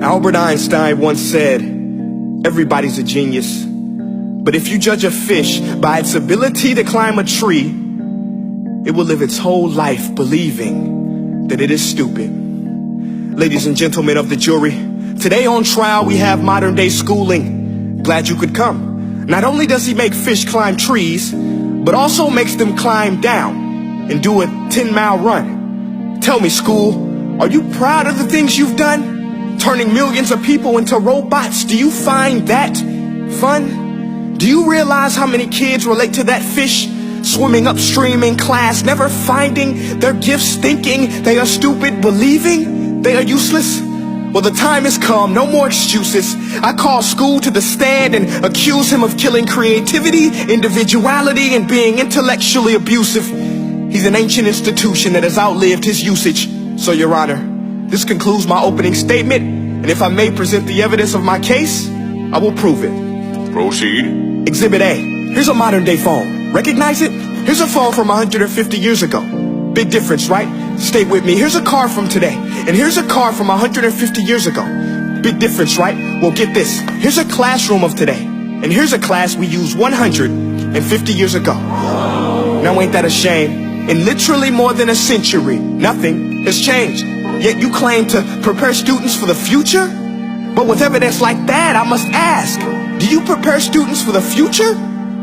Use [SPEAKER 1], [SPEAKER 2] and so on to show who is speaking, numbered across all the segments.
[SPEAKER 1] Albert Einstein once said, everybody's a genius, but if you judge a fish by its ability to climb a tree, it will live its whole life believing that it is stupid. Ladies and gentlemen of the jury, today on trial we have modern day schooling. Glad you could come. Not only does he make fish climb trees, but also makes them climb down and do a 10-mile run. Tell me, school, are you proud of the things you've done? Turning millions of people into robots, do you find that fun? Do you realize how many kids relate to that fish swimming upstream in class, never finding their gifts, thinking they are stupid, believing they are useless? Well, the time has come, no more excuses. I call school to the stand and accuse him of killing creativity, individuality, and being intellectually abusive. He's an ancient institution that has outlived his usage. So, Your Honor, this concludes my opening statement, and if I may present the evidence of my case, I will prove it.
[SPEAKER 2] Proceed.
[SPEAKER 1] Exhibit A. Here's a modern day phone. Recognize it? Here's a phone from 150 years ago. Big difference, right? Stay with me. Here's a car from today, and here's a car from 150 years ago. Big difference, right? Well, get this. Here's a classroom of today, and here's a class we used 150 years ago. Now, ain't that a shame? In literally more than a century, nothing has changed. Yet you claim to prepare students for the future? But with evidence like that, I must ask, do you prepare students for the future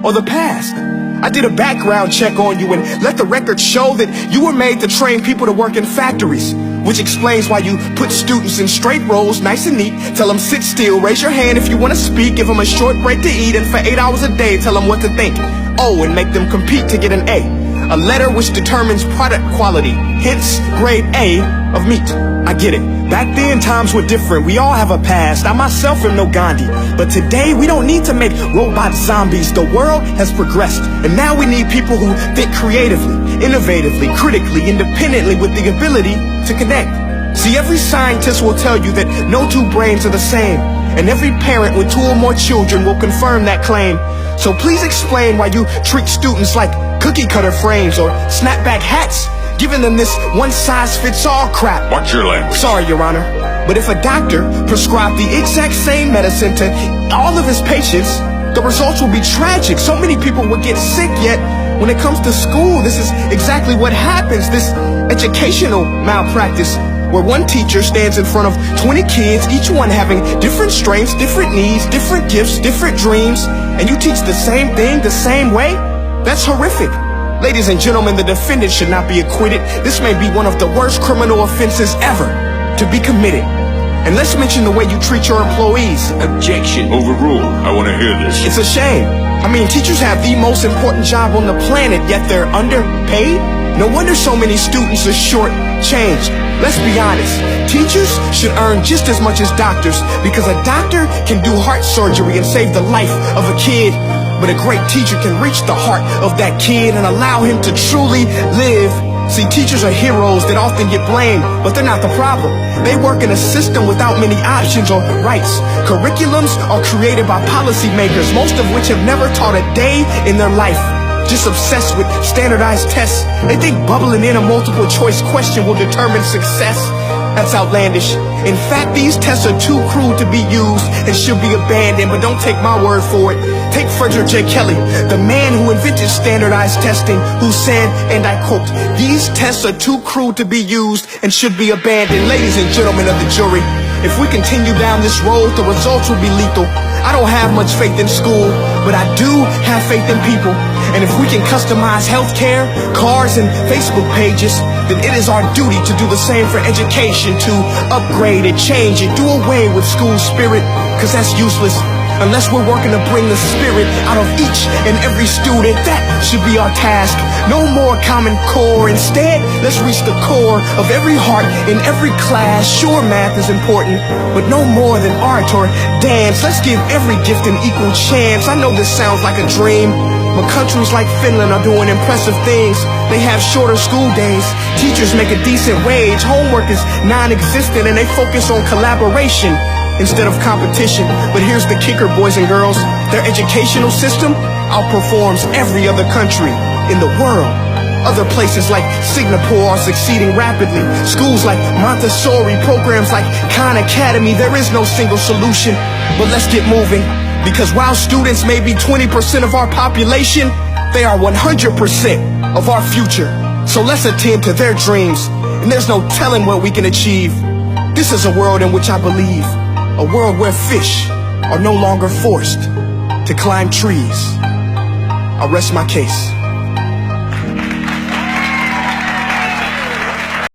[SPEAKER 1] or the past? I did a background check on you and let the record show that you were made to train people to work in factories, which explains why you put students in straight rows, nice and neat, tell them sit still, raise your hand if you want to speak, give them a short break to eat, and for 8 hours a day, tell them what to think. Oh, and make them compete to get an A letter which determines product quality, hence grade A of meat. I get it. Back then, times were different. We all have a past. I myself am no Gandhi. But today, we don't need to make robot zombies. The world has progressed. And now we need people who think creatively, innovatively, critically, independently, with the ability to connect. See, every scientist will tell you that no two brains are the same. And every parent with 2 or more children will confirm that claim. So please explain why you treat students like cookie cutter frames or snapback hats, giving them this one-size-fits-all crap.
[SPEAKER 2] Watch your language.
[SPEAKER 1] Sorry, Your Honor, but if a doctor prescribed the exact same medicine to all of his patients, the results will be tragic. So many people will get sick, yet when it comes to school, this is exactly what happens. This educational malpractice, where one teacher stands in front of 20 kids, each one having different strengths, different needs, different gifts, different dreams, and you teach the same thing the same way? That's horrific. Ladies and gentlemen, the defendant should not be acquitted. This may be one of the worst criminal offenses ever to be committed. And let's mention the way you treat your employees.
[SPEAKER 2] Objection. Overruled. I want to hear this.
[SPEAKER 1] It's a shame. I mean, teachers have the most important job on the planet, yet they're underpaid? No wonder so many students are short-changed. Let's be honest. Teachers should earn just as much as doctors, because a doctor can do heart surgery and save the life of a kid. But a great teacher can reach the heart of that kid and allow him to truly live. See, teachers are heroes that often get blamed, but they're not the problem. They work in a system without many options or rights. Curriculums are created by policymakers, most of which have never taught a day in their life. Just obsessed with standardized tests. They think bubbling in a multiple choice question will determine success. That's outlandish. In fact, these tests are too crude to be used and should be abandoned, but don't take my word for it. Take Frederick J. Kelly, the man who invented standardized testing, who said, and I quote, "These tests are too crude to be used and should be abandoned." Ladies and gentlemen of the jury, if we continue down this road, the results will be lethal. I don't have much faith in school, but I do have faith in people. And if we can customize healthcare, cars, and Facebook pages, then it is our duty to do the same for education, to upgrade it, change it, do away with school spirit, because that's useless. Unless we're working to bring the spirit out of each and every student, that should be our task. No more Common Core. Instead, let's reach the core of every heart in every class. Sure, math is important, but no more than art or dance. Let's give every gift an equal chance. I know this sounds like a dream, but countries like Finland are doing impressive things. They have shorter school days. Teachers make a decent wage. Homework is non-existent, and they focus on collaboration instead of competition. But here's the kicker, boys and girls. Their educational system outperforms every other country in the world. Other places like Singapore are succeeding rapidly. Schools like Montessori, programs like Khan Academy. There is no single solution, but let's get moving. Because while students may be 20% of our population, they are 100% of our future. So let's attend to their dreams, and there's no telling what we can achieve. This is a world in which I believe, a world where fish are no longer forced to climb trees. I rest my case.